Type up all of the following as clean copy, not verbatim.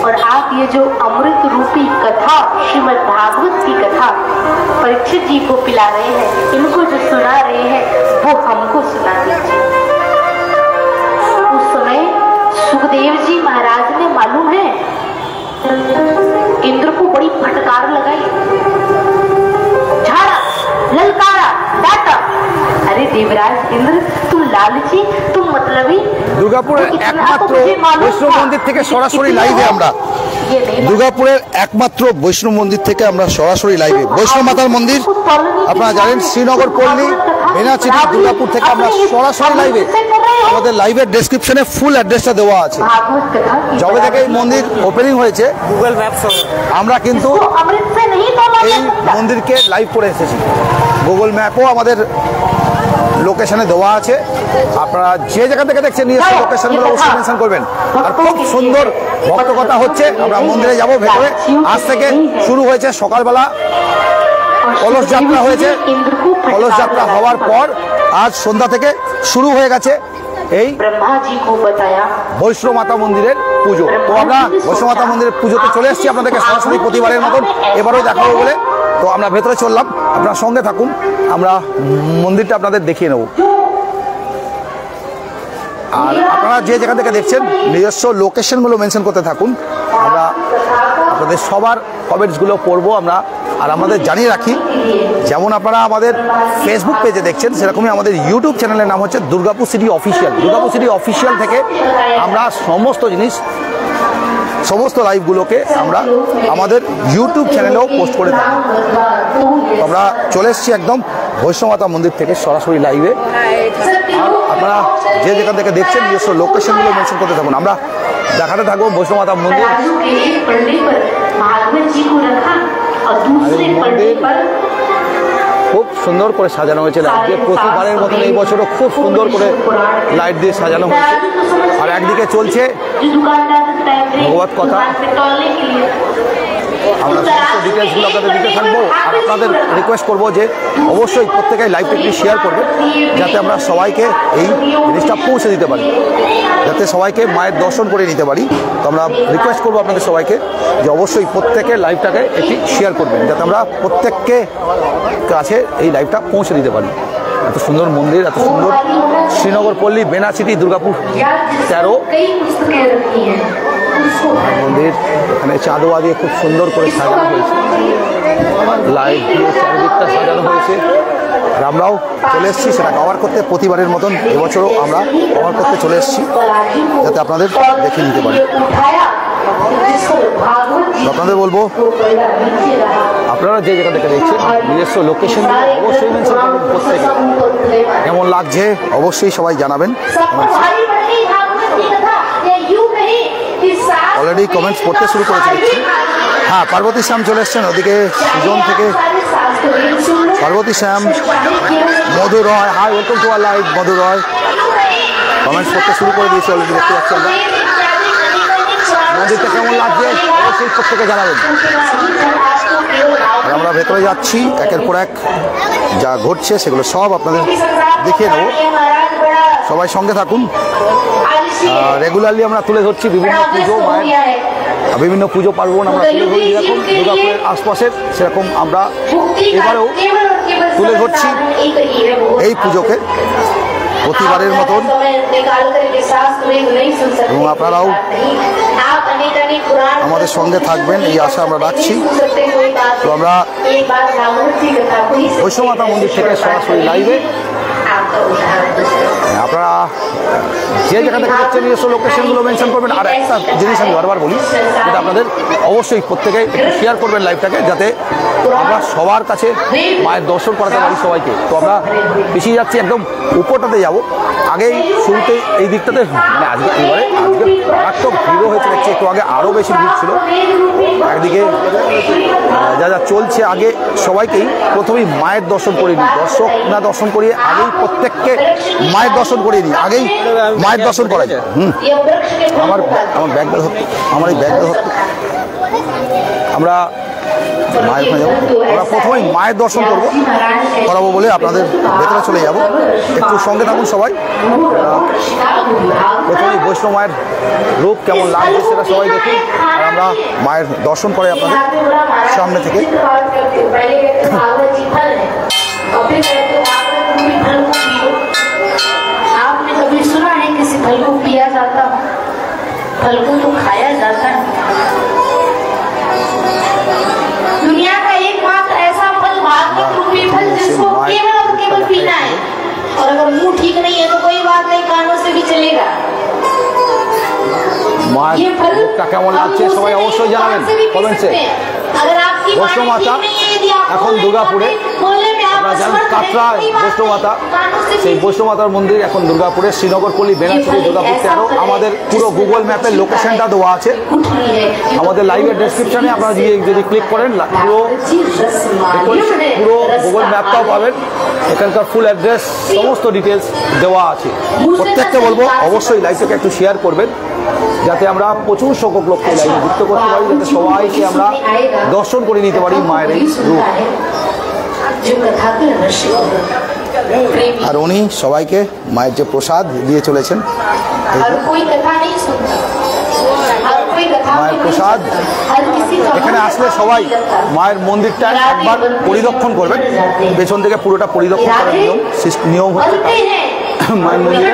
और आप ये जो अमृत रूपी कथा श्रीमद् भागवत की कथा परीक्षित जी को पिला रहे हैं, इनको जो सुना रहे हैं वो हमको सुना दीजिए। उस समय सुखदेव जी महाराज ने मालूम है इंद्र को बड़ी फटकार लगाई, झाड़ा, ललकारा, डांटा। अरे देवराज इंद्र, तुम लालची, तुम मतलबी। দুর্গাপুরের একমাত্র বৈষ্ণব মন্দির থেকে সরাসরি লাইভে আমরা দুর্গাপুরের একমাত্র বৈষ্ণব মন্দির থেকে আমরা সরাসরি লাইভে বৈষ্ণব মাতার মন্দির আপনারা জানেন শ্রীনগর পল্লী বেনাচিটি দুর্গাপুর থেকে আমরা সরাসরি লাইভে আমাদের লাইভের ডেসক্রিপশনে ফুল অ্যাড্রেসটা দেওয়া আছে। যবে থেকে এই মন্দির ওপেনিং হয়েছে গুগল ম্যাপস আমরা কিন্তু এই মন্দিরকে লাইভ করে এসেছি। গুগল ম্যাপও আমাদের লোকেশনে দেওয়া আছে, আপনারা যে জায়গা থেকে দেখছেন নিজস্ব লোকেশনগুলো অবশ্যই মেনশন করবেন। আর খুব সুন্দর ভক্তকথা হচ্ছে, আমরা মন্দিরে যাব ভেতরে। আজ থেকে শুরু হয়েছে সকালবেলা কলস যাত্রা হয়েছে, কলস যাত্রা হওয়ার পর আজ সন্ধ্যা থেকে শুরু হয়ে গেছে এই বৈষ্ণব মাতা মন্দিরের পুজো। তো আমরা বৈষ্ণব মাতা মন্দিরের পুজোতে চলে এসেছি আপনাদেরকে সরাসরি প্রতিবারের মতন এবারও দেখাবো বলে। তো আমরা ভেতরে চললাম, আপনারা সঙ্গে থাকুন, আমরা মন্দিরটা আপনাদের দেখিয়ে নেব। আর আপনারা যে জায়গা থেকে দেখছেন নিজস্ব লোকেশনগুলো মেনশন করতে থাকুন, আমরা আপনাদের সবার কমেন্টসগুলো পড়বো আমরা। আর আমাদের জানিয়ে রাখি, যেমন আপনারা আমাদের ফেসবুক পেজে দেখছেন সেরকমই আমাদের ইউটিউব চ্যানেলের নাম হচ্ছে Durgapur city official. Durgapur city official থেকে আমরা সমস্ত জিনিস, সমস্ত লাইভগুলোকে আমরা আমাদের ইউটিউব চ্যানেলেও পোস্ট করে থাকি। আমরা চলে এসেছি একদম বৈষ্ণব মাতা মন্দির থেকে সরাসরি লাইভে। আপনারা যে যেখান থেকে দেখছেন নিজস্ব লোকেশনগুলো মেনশন করতে থাকুন, আমরা দেখাতে থাকবো বৈষ্ণব মাতা মন্দির। খুব সুন্দর করে সাজানো হয়েছে লাইট দিয়ে, প্রতিবারের মতন এই বছরও খুব সুন্দর করে লাইট দিয়ে সাজানো হয়েছে। আর একদিকে চলছে ভগবত কথা, আমরা সমস্ত ডিটেলসগুলো আপনাদের দিতে থাকবো। আর আপনাদের রিকোয়েস্ট করবো যে অবশ্যই প্রত্যেকেই লাইভটা একটু শেয়ার করবে, যাতে আমরা সবাইকে এই জিনিসটা পৌঁছে দিতে পারি, যাতে সবাইকে মায়ের দর্শন করে নিতে পারি। তো আমরা রিকোয়েস্ট করবো আপনাদের সবাইকে যে অবশ্যই প্রত্যেকে লাইভটাকে একটি শেয়ার করবেন, যাতে আমরা প্রত্যেককে কাছে এই লাইভটা পৌঁছে দিতে পারি। এত সুন্দর মন্দির, এত সুন্দর শ্রীনগর পল্লী বেনাচিটি দুর্গাপুর 13 মন্দির। এখানে চাঁদোয়া দিয়ে খুব সুন্দর করে সাজানো হয়েছে, লাইট দিয়ে চারিদিকটা সাজানো হয়েছে। আর আমরাও চলে এসেছি সেটা কভার করতে, প্রতিবারের মতন এবছরও আমরা কভার করতে চলে এসেছি, যাতে আপনাদের দেখে নিতে পারি। আপনাদের বলবো আপনারা যে জায়গা থেকে দেখছেন নিজস্ব লোকেশন অবশ্যই মেনশন করবেন, প্রত্যেকে কেমন লাগছে অবশ্যই সবাই জানাবেন। অলরেডি কমেন্টস পড়তে শুরু করেছে দেখছি। হ্যাঁ, পার্বতী শ্যাম চলে এসছেন ওদিকে সুজন থেকে, Parbati Shyam, Madhu Roy, hi welcome to our live. Madhu Roy comments পড়তে শুরু করে দিয়েছে অলরেডি, দেখতে পাচ্ছি আমরা। মন্দিরটা কেমন লাগছে অবশ্যই প্রত্যেকে জানাবেন। আর আমরা ভেতরে যাচ্ছি, একের পর এক যা ঘটছে সেগুলো সব আপনাদের দেখিয়ে নেব, সবাই সঙ্গে থাকুন। রেগুলারলি আমরা তুলে ধরছি বিভিন্ন পুজো, মায়ের বিভিন্ন পুজো পার্বণ আমরা তুলে ধরি, যেরকম দুর্গাপুরের আশপাশের সেরকম আমরা এবারেও তুলে ধরছি এই পুজোকে প্রতিবারের মতন। এবং আপনারাও আমাদের সঙ্গে থাকবেন এই আশা আমরা রাখছি। তো আমরা বৈষ্ণব মাতা মন্দির থেকে সরাসরি লাইভে, আপনারা যে জায়গা থেকে দেখছেন নিজস্ব লোকেশনগুলো মেনশন করবেন। আর একটা জিনিস আমি বারবার বলি, যেটা আপনাদের অবশ্যই প্রত্যেকে একটু শেয়ার করবেন লাইভটাকে, যাতে আমরা সবার কাছে মায়ের দর্শন করাতে পারি সবাইকে। তো আমরা পিছিয়ে যাচ্ছি, একদম উপরটাতে যাব। আগেই শুরুতে এই দিকটাতে মানে আজকে মারাত্মক ভিড়ও হয়েছে দেখছি, একটু আগে আরও বেশি ভিড় ছিল। একদিকে যা যা চলছে, আগে সবাইকেই প্রথমেই মায়ের দর্শন করে নিই, দর্শক না দর্শন করিয়ে আগেই প্রত্যেককে মায়ের দর্শন করিয়ে নিই, আগেই মায়ের দর্শন করাই। আমার ব্যাগটা ধরতো, আমার এই ব্যাগটা ধরতো। আমরা মায়ের ওখানে যাবো, আমরা প্রথমেই মায়ের দর্শন করাবো বলে আপনাদের ভেতরে চলে যাব। একটু সঙ্গে থাকুন সবাই। প্রথমেই বৈষ্ণব মায়ের রূপ কেমন লাগছে সেটা সবাই দেখুন। আর আমরা মায়ের দর্শন করে আপনাদের সামনে থেকে। आपने कभी सुना है किसी फल को पिया जाता, फल को तो खाया जाता है। दुनिया का एकमात्र ऐसा फल भाग्य रूपी फल जिसको केवल और केवल पीना है, और अगर मुंह ठीक नहीं है तो कोई बात नहीं, कानों से भी चलेगा। ये फल কেমন লাগছে সবাই অবশ্যই জানাবেন কমেন্টসে। বৈষ্ণব মাতা এখন দুর্গাপুরে, আপনারা জানেন কাটরায় বৈষ্ণব মাতা, সেই বৈষ্ণব মাতার মন্দির এখন দুর্গাপুরে শ্রীনগর পল্লী বেনাচুরি দুর্গাপুর 13। আমাদের পুরো গুগল ম্যাপের লোকেশনটা দেওয়া আছে আমাদের লাইভের ডেসক্রিপশনে। আপনারা যদি ক্লিক করেন পুরো গুগল ম্যাপটাও পাবেন, এখানকার ফুল অ্যাড্রেস সমস্ত ডিটেলস দেওয়া আছে। প্রত্যেককে বলবো অবশ্যই লাইভটাকে একটু শেয়ার করবেন, যাতে আমরা প্রচুর সংখ্যক লোককে লাইভে যুক্ত করতে পারি, যাতে সবাইকে আমরা দর্শন করে নিতে পারি মায়ের এই রূপ। আর উনি সবাইকে মায়ের যে প্রসাদ দিয়ে চলেছেন, মায়ের প্রসাদ এখানে আসলে সবাই মায়ের মন্দিরটা একবার পরিদর্শন করবেন, পেছন থেকে পুরোটা পরিদর্শন করার নিয়ম হচ্ছে মায়ের মন্দিরে।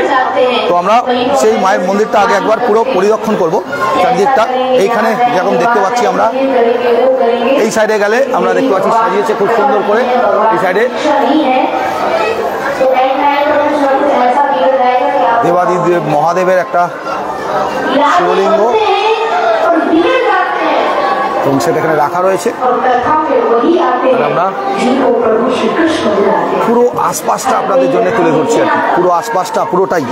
তো আমরা সেই মায়ের মন্দিরটা আগে একবার পুরো পরিদর্শন করবো চারদিকটা। এইখানে যেরকম দেখতে পাচ্ছি আমরা, এই সাইডে গেলে আমরা দেখতে পাচ্ছি সাজিয়েছে খুব সুন্দর করে। এই সাইডে দেবাদিদেব মহাদেবের একটা শিবলিঙ্গ এবং সেটা এখানে রাখা রয়েছে। আমরা পুরো আশপাশটা আপনাদের জন্য তুলে ধরছি আর কি। পুরো আশপাশটা পুরোটাই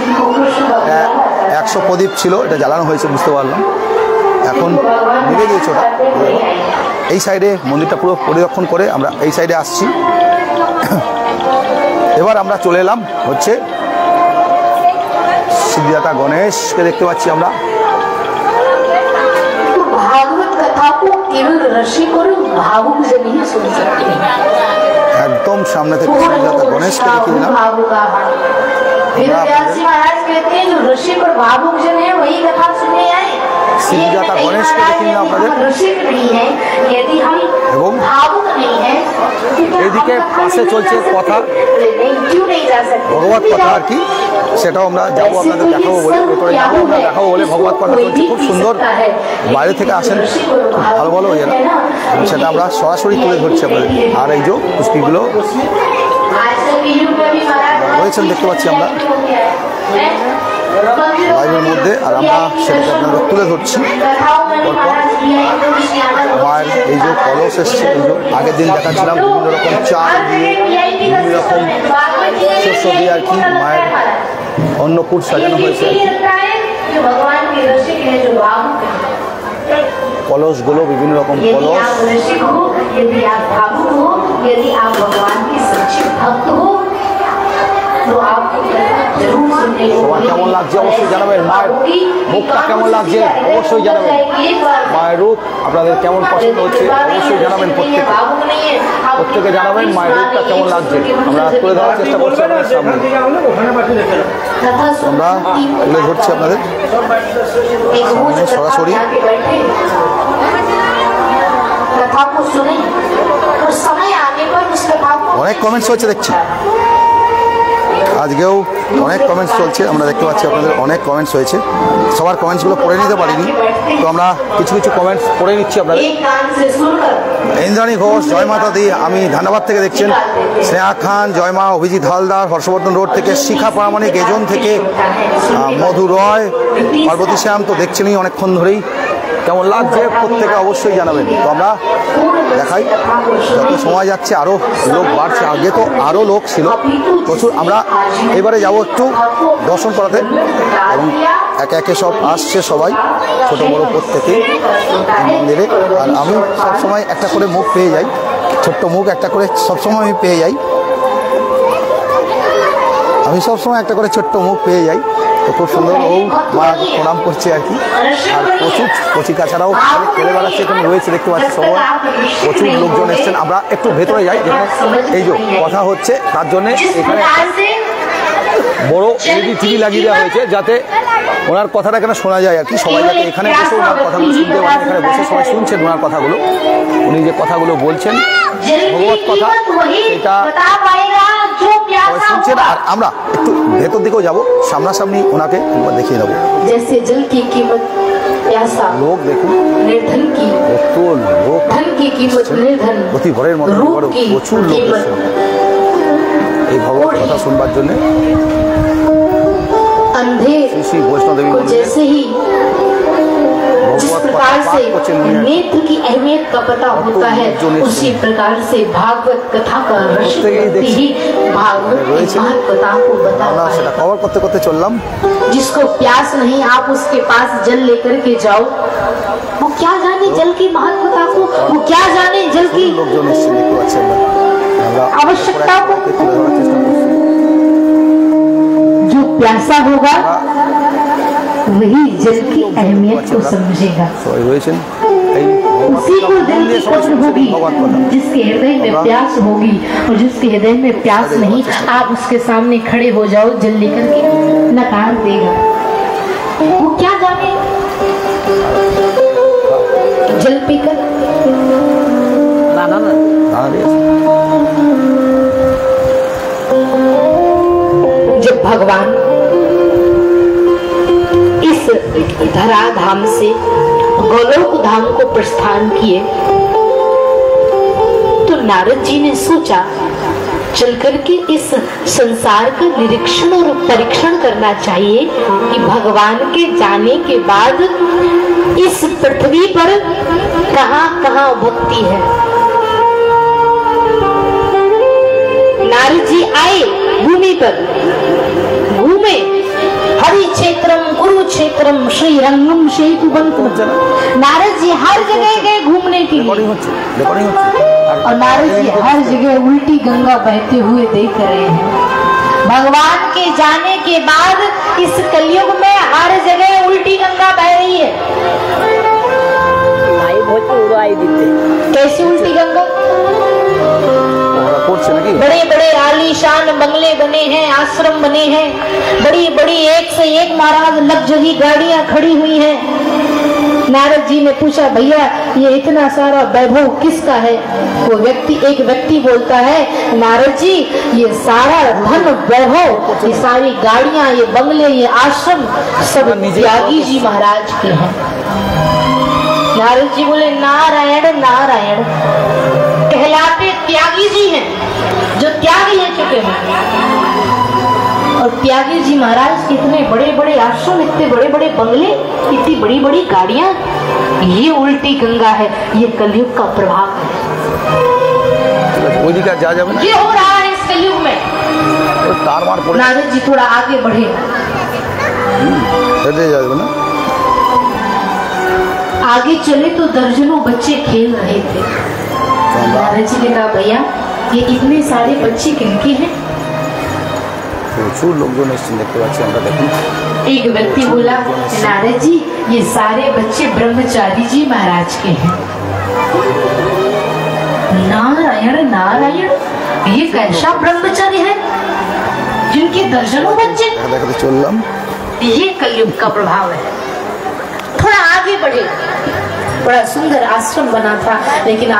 100 প্রদীপ ছিল, এটা জ্বালানো হয়েছে বুঝতে পারলাম, এখন নিভে গিয়েছে ওটা। এই সাইডে মন্দিরটা পুরো পরিদর্শন করে আমরা এই সাইডে আসছি। এবার আমরা চলে এলাম হচ্ছে সিদ্ধিদাতা গণেশকে দেখতে পাচ্ছি আমরা। একদম সামনে থেকে সিদ্ধিদাতা গণেশকে দেখে দিলাম। সিদ্ধিদাতা গণেশকে দেখে নিলাম আপনাদের। এবং এইদিকে পাশে চলছে কথা, ভগবত কথা আর কি, সেটাও আমরা যাবো আপনাদের দেখাবো বলে, ভেতরে যাবো আমরা দেখাবো বলে। ভগবত কথা চলছে খুব সুন্দর, বাইরে থেকে আসেন ভালো ভালো হয়ে না, সেটা আমরা সরাসরি তুলে ধরছি আপনাদের। আর এই যে পুষ্পিগুলো রয়েছেন দেখতে পাচ্ছি আমরা লাইভের মধ্যে, আর আমরা সেটাকে আপনাদের তুলে ধরছি। মায়ের এই যে কলস এসছে, এই যে আগের দিন দেখাচ্ছিলাম বিভিন্ন রকম চাল দিয়ে, বিভিন্ন রকম শস্য দিয়ে আর কি মায়ের অন্নকূট সাজানো হয়েছে আর কি। কলসগুলো বিভিন্ন রকম কলস। সবার কেমন লাগছে অবশ্যই জানাবেন, মায়ের মুখটা কেমন লাগছে অবশ্যই জানাবেন, মায়ের রূপ আপনাদের কেমন পছন্দ হচ্ছে অবশ্যই জানাবেন। প্রত্যেকে জানাবেন মায়ের রূপটা কেমন লাগছে, আমরা তুলে ধরার চেষ্টা করছি আপনাদের সামনে। আমরা তুলে ধরছি আপনাদের সামনে সরাসরি। অনেক কমেন্টস হচ্ছে দেখছি, আজকেও অনেক কমেন্টস চলছে, আমরা দেখতে পাচ্ছি আপনাদের অনেক কমেন্টস হয়েছে। সবার কমেন্টসগুলো পড়ে নিতে পারিনি, তো আমরা কিছু কিছু কমেন্টস পড়ে নিচ্ছি আপনাদের। ইন্দ্রাণী ঘোষ, জয় মাতা দি, আমি ধানবাদ থেকে দেখছেন। স্নেহা খান, জয় মা। অভিজিৎ হালদার, হর্ষবর্ধন রোড থেকে। শিখা প্রামাণিক, এজন থেকে। মধু রয়, পার্বতী শ্যাম তো দেখছেনই অনেকক্ষণ ধরেই। কেমন লাগছে প্রত্যেকে অবশ্যই জানাবেন। তো আমরা দেখাই, যত সময় যাচ্ছে আরও লোক বাড়ছে, আগে তো আরও লোক ছিল প্রচুর। আমরা এবারে যাব একটু দর্শন করাতে, এবং একে একে সব আসছে সবাই, ছোটো বড়ো প্রত্যেকে মন্দিরে। আর আমি সবসময় একটা করে মুখ পেয়ে যাই, ছোট্ট মুখ একটা করে সবসময় আমি পেয়ে যাই, আমি সবসময় একটা করে ছোট্ট মুখ পেয়ে যাই। তো খুব সুন্দর ও মা প্রণাম করছে আর কি। আর প্রচুর কচিকা ছাড়াও খেলে বেড়াচ্ছে, এখানে রয়েছে দেখতে পাচ্ছি সবাই, প্রচুর লোকজন এসছেন। আমরা একটু ভেতরে যাই, যেখানে এই যে কথা হচ্ছে তার জন্যে এখানে বড় এলইডি টিভি লাগিয়ে দেওয়া হয়েছে, যাতে ওনার কথাটা এখানে শোনা যায় আর কি, সবাই যাতে এখানে বসে ওনার কথাগুলো শুনতে পারেন। এখানে বসে সবাই শুনছেন ওনার কথাগুলো, উনি যে কথাগুলো বলছেন ভগবত কথা, সেটা সবাই শুনছেন। আর আমরা একটু ভেতর দিকেও যাবো, সামনাসামনি ওনাকে একবার দেখিয়ে দেবো। লোক দেখুন, কত লোক, প্রতি ঘরের মতো প্রচুর লোক এই ভগবত কথা শুনবার জন্য। श्री वैष्णो देवी जैसे ही जिस प्रकार से नेत्र की अहमियत का पता होता है, उसी प्रकार से भागवत कथा का रस ही भागवत की महत्वता को बताता है। कवर करते करते चललाम। जिसको प्यास नहीं, आप उसके पास जल लेकर के जाओ, वो क्या जाने जल की महत्वता को, वो क्या जाने जल की आवश्यकता को। जो प्यासा होगा वही जल की अहमियत को समझेगा, उसी को दिल की कद्र होगी। जिसके हृदय में प्यास होगी, और जिसके हृदय में प्यास नहीं, आप उसके सामने खड़े हो जाओ जल लेकर के, नकार देगा। वो क्या जाने जल पीकर जब भगवान इस धराधाम से गोलोक धाम को प्रस्थान किए, तो नारद जी ने सोचा चल करके इस संसार का निरीक्षण और परीक्षण करना चाहिए कि भगवान के जाने के बाद इस पृथ्वी पर कहां कहां भक्ति है। नारद जी आए भूमि पर, घूमे, हरि क्षेत्रम कुरुक्षेत्रम श्री रंगम सेतुबंतम। नारद जी हर जगह गए घूमने के लिए, और नारद जी हर जगह उल्टी गंगा बहते हुए देख रहे हैं। भगवान के जाने के बाद इस कलयुग में हर जगह उल्टी गंगा बह रही है। कैसी उल्टी गंगा? बड़े बड़े आलीशान बंगले बने हैं, आश्रम बने हैं, बड़ी बड़ी एक से एक महाराज लग्जरी गाड़ियां खड़ी हुई हैं। नारद जी ने पूछा, भैया ये इतना सारा वैभव किसका है? वो व्यक्ति, एक व्यक्ति बोलता है, नारद जी ये सारा धन वैभव, ये सारी गाड़ियां, ये बंगले, ये आश्रम सब त्यागी जी महाराज के हैं। नारद जी बोले, नारायण नारायण, कहलाते त्यागी जी हैं, जो त्यागी ले चुके हैं। और त्यागी जी महाराज के इतने बड़े बड़े आश्रम, इतने बड़े बड़े बंगले, इतनी बड़ी बड़ी गाड़ियां, ये उल्टी गंगा है, ये कलयुग का प्रभाव है। ये हो रहा है इस कलयुग में। नारद जी थोड़ा आगे बढ़े, आगे चले तो दर्जनों बच्चे खेल रहे थे। नारद जी ने कहा, भैया ये इतने सारे बच्चे किनके हैं? प्रचुर लोग जो देखते पाচ্ছি আমরা দেখুন। एक व्यक्ति बोला, नारद जी ये सारे बच्चे ब्रह्मचारी जी महाराज के हैं। नारायण नारायण, ये कैसा ब्रह्मचारी है जिनके दर्जनों बच्चे? ये कलयुग का प्रभाव है। थोड़ा आगे बढ़े, बड़ा सुंदर आश्रम बना था, लेकिन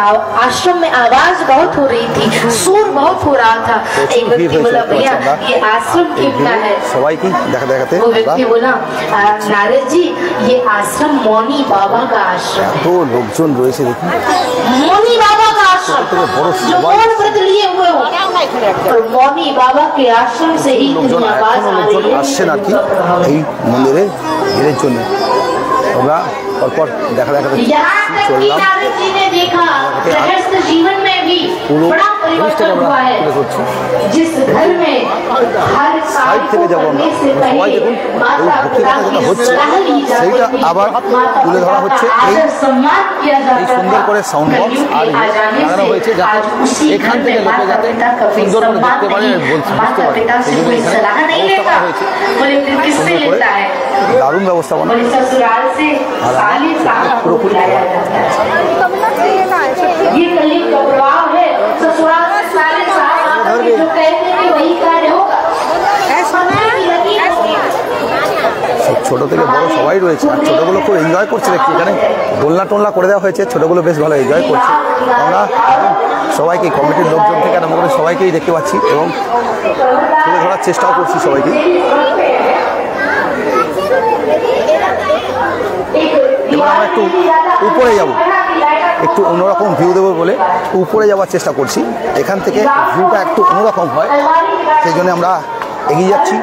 आश्रम में आवाज बहुत हो रही थी, शोर बहुत हो रहा था। एक व्यक्ति बोला, भैया ये आश्रम कितना है? वो व्यक्ति बोला, नारद जी ये आश्रम मौनी बाबा का आश्रम है। तो लोकजन রয়েছে দেখুন, मौनी बाबा का आश्रम, जो मौन व्रत लिए हुए हो, और मौनी बाबा के आश्रम से ही आवाज आ रही है। আসছেন আর কি এই মন্দিরে এর জন্য। আমরা পরপর দেখা চললাম। जी ने देखा गृहस्थ जीवन में भी बड़ा परिवर्तन हुआ है। जिस घर में हर साइड থেকে যাব আমরা, সবাই দেখুন এই ভক্তিটা যেটা হচ্ছে সেইটা আবার তুলে ধরা হচ্ছে। এই সুন্দর করে সাউন্ড বক্স আর লাগানো হয়েছে, যাতে এখান থেকে লোকে যাতে সুন্দর করে দেখতে পারে, বুঝতে পারে। সেই জন্য এখানে ব্যবস্থা করা হয়েছে সুন্দর করে, দারুণ ব্যবস্থাপনা। ये कलयुग का प्रभाव है। ससुराल से साले साहब जो कहते हैं वही कार्य होगा। ছোট থেকে বড় সবাই রয়েছে, আর ছোটগুলো খুব এনজয় করছে দেখছি। এখানে দোলনা টোলনা করে দেওয়া হয়েছে, ছোটগুলো বেশ ভালো এনজয় করছে। আমরা সবাইকে কমিটির লোকজন থেকে আরম্ভ করে সবাইকেই দেখতে পাচ্ছি এবং তুলে ধরার চেষ্টাও করছি সবাইকে। এবার আমরা একটু উপরে যাব, একটু অন্যরকম ভিউ দেবো বলে উপরে যাওয়ার চেষ্টা করছি। এখান থেকে ভিউটা একটু অন্যরকম হয়, সেই জন্য আমরা এগিয়ে যাচ্ছি।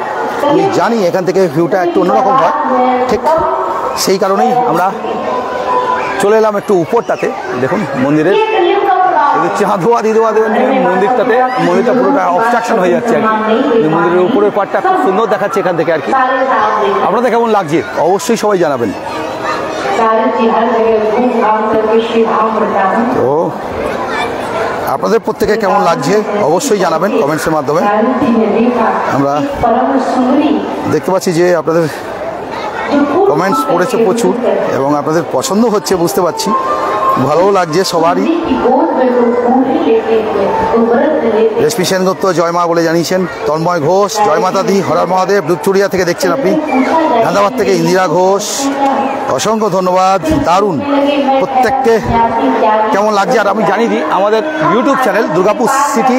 আমি জানি এখান থেকে ভিউটা একটু অন্যরকম হয়, ঠিক সেই কারণেই আমরা চলে এলাম একটু উপরটাতে। দেখুন মন্দিরের চাঁদোয়া দিদোয়া মন্দিরটা পুরোটা অবস্ট্রাকশন হয়ে যাচ্ছে আর কি। মন্দিরের উপরের পাটটা খুব সুন্দর দেখাচ্ছে এখান থেকে আর কি। আপনাদের কেমন লাগছে অবশ্যই সবাই জানাবেন। তো আপনাদের প্রত্যেকে কেমন লাগছে অবশ্যই জানাবেন কমেন্টসের মাধ্যমে। আমরা দেখতে পাচ্ছি যে আপনাদের কমেন্টস পড়েছে প্রচুর এবং আপনাদের পছন্দ হচ্ছে বুঝতে পারছি, ভালোও লাগছে সবারই। রেশমি সেনগুপ্ত জয় মা বলে জানিয়েছেন। তন্ময় ঘোষ জয় মাতা দি, হরার মহাদেব দুপচুরিয়া থেকে দেখছেন আপনি। ধান্দাবাদ থেকে ইন্দিরা ঘোষ অসংখ্য ধন্যবাদ, দারুণ। প্রত্যেককে কেমন লাগছে। আর আমি জানিয়ে দিই আমাদের YouTube channel Durgapur city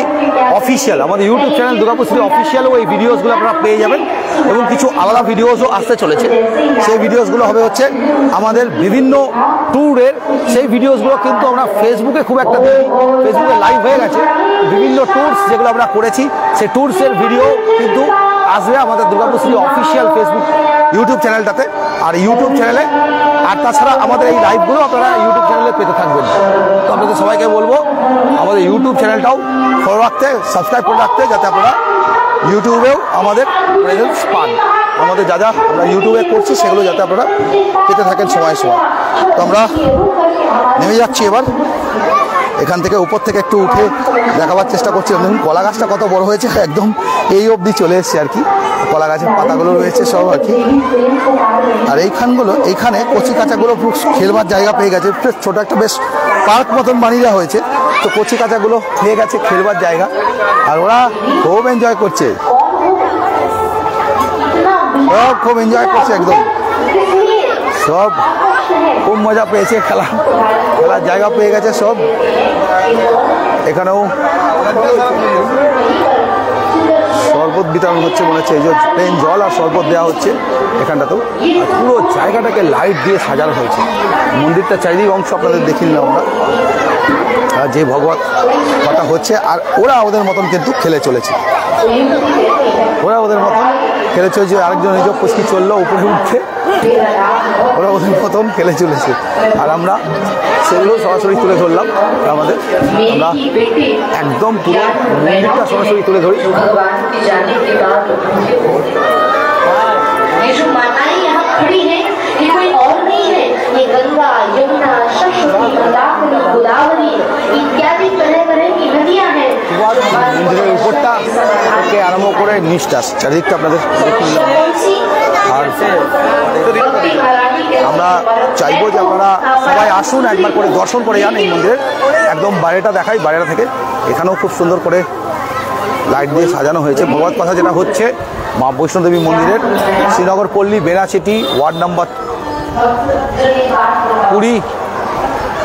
official, আমাদের ইউটিউব চ্যানেল দুর্গাপুর সিটি অফিসিয়ালও এই ভিডিওসগুলো আপনারা পেয়ে যাবেন এবং কিছু আলাদা ভিডিওসও আসতে চলেছে। সেই ভিডিওসগুলো হবে হচ্ছে আমাদের বিভিন্ন ট্যুরের, সেই ভিডিওসগুলো কিন্তু আমরা ফেসবুকে খুব একটা দিই, ফেসবুকে লাইভ হয়ে গেছে। বিভিন্ন ট্যুরস যেগুলো আমরা করেছি সেই ট্যুরসের ভিডিও কিন্তু আসবে আমাদের Durgapur city official Facebook YouTube চ্যানেলটাতে আর ইউটিউব চ্যানেলে। আর তাছাড়া আমাদের এই লাইভগুলো আপনারা ইউটিউব চ্যানেলে পেতে থাকবেন। তো আপনাদের সবাইকে বলবো আমাদের ইউটিউব চ্যানেলটাও ফলো রাখতে, সাবস্ক্রাইব করে রাখতে, যাতে আপনারা ইউটিউবেও আমাদের প্রেজেন্স পান। আমাদের যা যা আমরা ইউটিউবে করছি সেগুলো যাতে আপনারা পেতে থাকেন সময় সময়। তো আমরা নেমে যাচ্ছি এবার এখান থেকে, উপর থেকে একটু উঠে দেখাবার চেষ্টা করছি। দেখুন কলা গাছটা কত বড় হয়েছে, একদম এই অবধি চলে এসছে আর কি। কলা গাছের পাতাগুলো রয়েছে সব আর কি। আর এইখানে কচি কাঁচাগুলো খেলবার জায়গা পেয়ে গেছে, ছোট একটা বেশ পার্ক মতন বানিয়ে দেওয়া হয়েছে। তো কচি কাঁচাগুলো পেয়ে গেছে খেলবার জায়গা, আর ওরা খুব এনজয় করছে, সব খুব এনজয় করছে একদম, সব খুব মজা পেয়েছে। খেলার জায়গা পেয়ে গেছে সব। এখানেও শরবত বিতরণ হচ্ছে মনে হচ্ছে, এই যে প্লেন জল আর শরবত দেওয়া হচ্ছে এখানটাতেও। পুরো জায়গাটাকে লাইট দিয়ে সাজানো হয়েছে। মন্দিরটা চারিদিক অংশ আপনাদের দেখিয়ে নিলাম আমরা, আর যে ভগবত কথা হচ্ছে। আর ওরা ওদের মতন কিন্তু খেলে চলেছে, ওরা ওদের মতন খেলে চলেছে। আরেকজন এই যে পুষ্কি চললো উপরে উঠতে, ওরা ওদের মতন খেলে চলেছে। আর আমরা সেগুলো সরাসরি তুলে ধরলাম। আমরা একদম পুরো মন্দিরটা সরাসরি তুলে ধরি। মন্দিরের উপরটা থেকে আরম্ভ করে নিচটা চারিদিকটা আপনাদের দেখে নিলাম। আর আমরা চাইবো যে আপনারা সবাই আসুন, একবার করে দর্শন করে যান এই মন্দিরের। একদম বাইরেটা দেখাই, বাইরেটা থেকে এখানেও খুব সুন্দর করে লাইট দিয়ে সাজানো হয়েছে। ভগবত কথা যেটা হচ্ছে মা বৈষ্ণোদেবী মন্দিরের শ্রীনগর পল্লী বেনাচিটি ওয়ার্ড নাম্বার 20,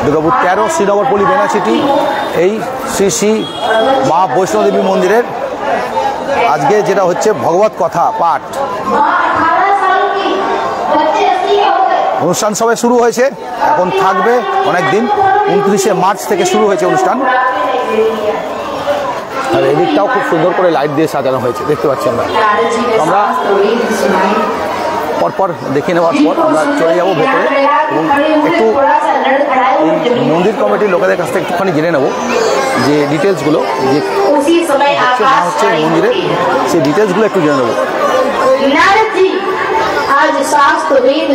দুর্গাপুর 13, শ্রীনগর পল্লী বেনাচিটি, এই শ্রী শ্রী মা বৈষ্ণোদেবী মন্দিরের আজকে যেটা হচ্ছে ভগবত কথা পাঠ অনুষ্ঠান সবাই শুরু হয়েছে, এখন থাকবে অনেক দিন। 29শে মার্চ থেকে শুরু হয়েছে অনুষ্ঠান। আর এদিকটাও খুব সুন্দর করে লাইট দিয়ে সাজানো হয়েছে, দেখতে পাচ্ছি আমরা পরপর দেখে নেওয়ার পর আমরা চলে যাবো ভেতরে এবং একটু এই মন্দির কমিটির লোকেদের কাছ থেকে একটুখানি জেনে নেব যে ডিটেলসগুলো, যে হচ্ছে মন্দিরে সেই ডিটেলসগুলো একটু জেনে নেবো। आज सास तो वेद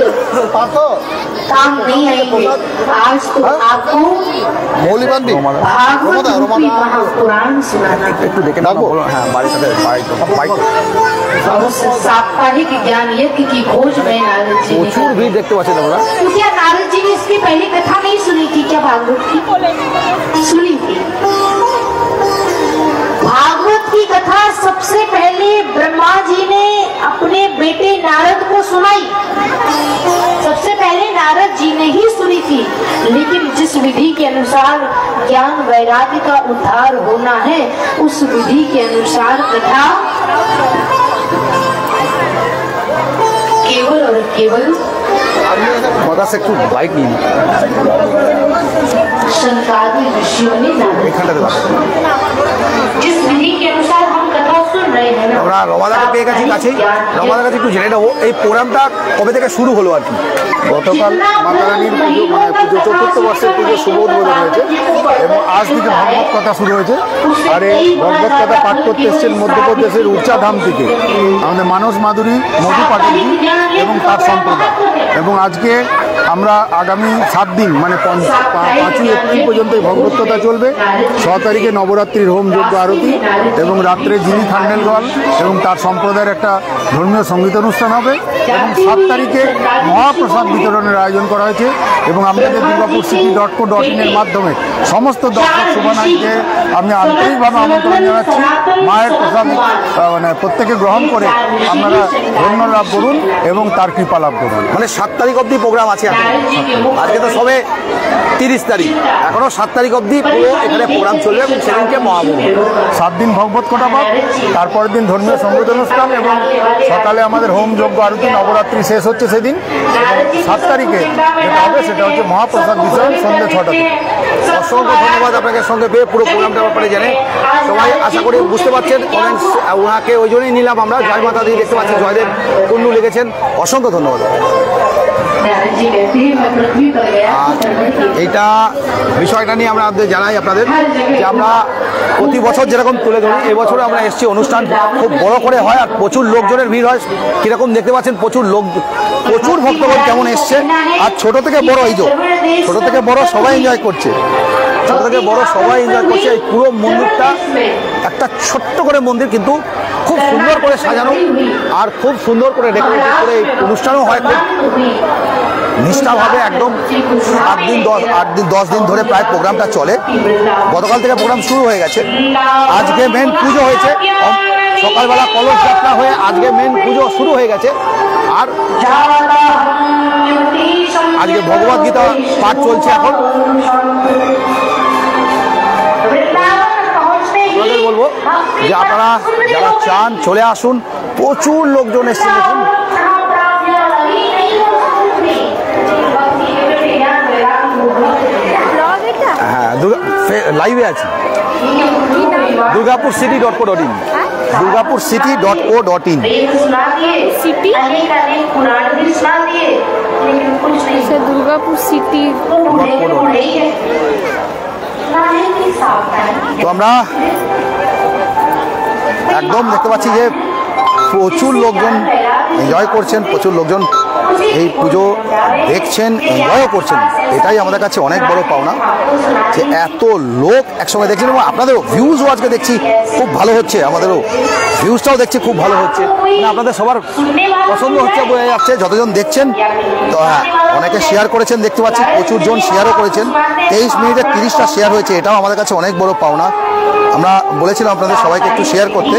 काम नहीं आएंगे, आज तो आपको भागवत रूपी महापुराण सुनाना। একটু দেখে নাও। হ্যাঁ, বাড়ির সাথে साप्ताहिक ज्ञान यज्ञ की खोज में नारद जी प्रचुर भीड़ देखते पाচ্ছেন আমরা। तो क्या नारद जी ने इसकी पहले कथा नहीं सुनी थी क्या? भागवत की सुनी थी। भागवत की कथा सबसे पहले ब्रह्मा जी ने अपने बेटे नारद को सुनाई। सबसे पहले नारद जी ने ही सुनी थी, लेकिन जिस विधि के अनुसार ज्ञान वैराग्य का उद्धार होना है, उस विधि के अनुसार कथा केवल और केवल शंकादि ऋषियों ने जिस विधि के अनुसार हम कथा सुन रहे हैं, আমরা রমাদাকে পেয়ে গেছি কাছেই। রমাদার কাছে একটু জেনে নেবো এই প্রোগ্রামটা কবে থেকে শুরু হলো আর কি। গতকাল মাতা রানীর পুজো পুজো চতুর্থ বর্ষের পুজো শুভ উদ্বোধন হয়েছে এবং আজ থেকে ভগবত কথা শুরু হয়েছে। আর এই ভগবত কথা পাঠ করতে এসছেন মধ্যপ্রদেশের উচ্চাধাম থেকে আমাদের মানস মাধুরী মধু পাটিল এবং তার সম্প্রদায়। এবং আজকে আমরা আগামী 7 দিন মানে 5ই এপ্রিল পর্যন্ত এই ভগবত কথা চলবে। 6 তারিখে নবরাত্রির হোম যজ্ঞ আরতি এবং রাত্রে জিনি খান্ডেলওয়াল এবং তার সম্প্রদায়ের একটা ধর্মীয় সঙ্গীত অনুষ্ঠান হবে এবং 7 তারিখে মহাপ্রসাদ বিতরণের আয়োজন করা হয়েছে। এবং আমাদের durgapurcity.co.in এর মাধ্যমে সমস্ত দর্শক শুভানায়ীকে আমি আন্তরিকভাবে আমন্ত্রণ জানাচ্ছি। মায়ের প্রসাদ মানে প্রত্যেকে গ্রহণ করে আপনারা ধন্য লাভ করুন এবং তার কৃপা লাভ করুন। মানে 7 তারিখ অবধি প্রোগ্রাম আছে। আজকে তো সবে 30 তারিখ, এখনো 7 তারিখ অবধি পুরো এখানে প্রোগ্রাম চলবে এবং সেদিনকে মহাভোগ। 7 দিন ভগবত কথা পাঠ, তারপরের দিন ধর্মীয় সঙ্গীত অনুষ্ঠান এবং সকালে আমাদের হোম যজ্ঞ আরতি, নবরাত্রি শেষ হচ্ছে সেদিন। 7 তারিখে যেটা হবে সেটা হচ্ছে মহাপ্রসাদ বিতরণ সন্ধ্যে 6টা থেকে। অসংখ্য ধন্যবাদ আপনাকে সঙ্গে পেয়ে পুরো প্রোগ্রামটার ব্যাপারে জেনে। সবাই আশা করি বুঝতে পারছেন, কমেন্টস ওনাকে ওই জন্যই নিলাম আমরা। জয় মাতা দি দেখতে পাচ্ছেন, জয়দেব কুন্ডু লিখেছেন, অসংখ্য ধন্যবাদ। এইটা বিষয়টা নিয়ে আমরা জানাই আপনাদের যে আমরা প্রতি বছর যেরকম তুলে ধরি, এবছরও আমরা এসেছি। অনুষ্ঠান খুব বড় করে হয় আর প্রচুর লোকজনের ভিড় হয়। কিরকম দেখতে পাচ্ছেন, প্রচুর ভক্তগণ কেমন এসছে। আর ছোট থেকে বড়, এই যে ছোট থেকে বড় সবাই এনজয় করছে, ছোট থেকে বড় সবাই এনজয় করছে। এই পুরো মন্দিরটা একটা ছোট্ট করে মন্দির, কিন্তু খুব সুন্দর করে সাজানো আর খুব সুন্দর করে ডেকোরেট করে এই অনুষ্ঠানও হয় খুব নিষ্ঠাভাবে। একদম 8 দিন ধরে প্রায় প্রোগ্রামটা চলে। গতকাল থেকে প্রোগ্রাম শুরু হয়ে গেছে। আজকে মেন পুজো হয়েছে, সকালবেলা কলস যাত্রা হয়ে আজকে মেন পুজো শুরু হয়ে গেছে। আর আজকে ভগবত গীতা পাঠ চলছে এখন। আপনাদের বলবো যে আপনারা যারা চান চলে আসুন, প্রচুর লোকজন এসছে দেখুন। হ্যাঁ, লাইভে আছে durgapurcity.co.in, durgapurcity.co.in। दुर्गापुर सिटी। তো আমরা একদম দেখতে পাচ্ছি যে প্রচুর লোকজন এনজয় করছেন, প্রচুর লোকজন এই পুজো দেখছেন, এনজয়ও করছেন। এটাই আমাদের কাছে অনেক বড় পাওনা যে এত লোক একসঙ্গে দেখছেন। এবং আপনাদেরও ভিউজও আজকে দেখছি খুব ভালো হচ্ছে, আমাদেরও ভিউজটাও দেখছি খুব ভালো হচ্ছে। মানে আপনাদের সবার পছন্দ হচ্ছে, বোঝা যাচ্ছে যতজন দেখছেন। তো হ্যাঁ, অনেকে শেয়ার করেছেন দেখতে পাচ্ছি, প্রচুর জন শেয়ারও করেছেন। 23 মিনিটে 30টা শেয়ার হয়েছে, এটাও আমাদের কাছে অনেক বড় পাওনা। আমরা বলেছিলাম আপনাদের সবাইকে একটু শেয়ার করতে,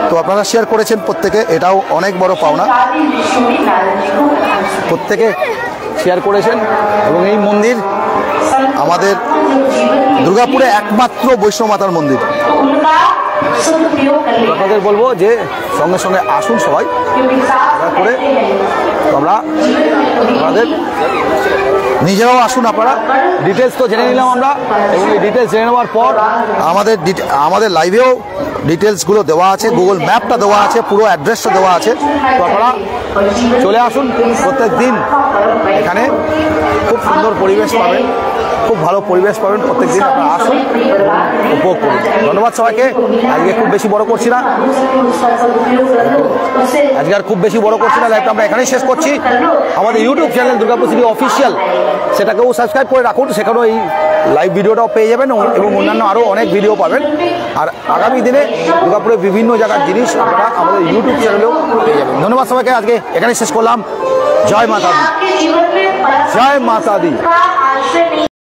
তো আপনারা শেয়ার করেছেন প্রত্যেকে, এটাও অনেক বড় পাওনা। প্রত্যেকে শেয়ার করেছেন। এবং এই মন্দির আমাদের দুর্গাপুরে একমাত্র বৈষ্ণব মাতার মন্দির। আপনাদের বলবো যে সঙ্গে সঙ্গে আসুন সবাই করে, আমরা আমাদের নিজেরাও আসুন। আপনারা ডিটেলস তো জেনে নিলাম আমরা, এবং এই ডিটেলস জেনে নেওয়ার পর আমাদের লাইভেও ডিটেলসগুলো দেওয়া আছে, গুগল ম্যাপটা দেওয়া আছে, পুরো অ্যাড্রেসটা দেওয়া আছে। তো আপনারা চলে আসুন প্রত্যেক দিন। এখানে খুব সুন্দর পরিবেশ পাবেন, খুব ভালো পরিবেশ পাবেন প্রত্যেক দিন। আপনারা আসুন, উপভোগ করুন। ধন্যবাদ সবাইকে। আজকে খুব বেশি বড় করছি না, আজকে আর খুব বেশি বড় করছি না, লাইভটা আমরা এখানেই শেষ করছি। আমাদের YouTube channel Durgapur city official, সেটাকেও সাবস্ক্রাইব করে রাখুন, সেখানেও এই লাইভ ভিডিওটাও পেয়ে যাবেন এবং অন্যান্য আরও অনেক ভিডিও পাবেন। আর আগামী দিনে দুর্গাপুরের বিভিন্ন জায়গার জিনিস আপনারা আমাদের ইউটিউব চ্যানেলেও পেয়ে যাবেন। ধন্যবাদ সবাইকে, আজকে এখানেই শেষ করলাম। জয় মাতা দি, জয় মাতা দি।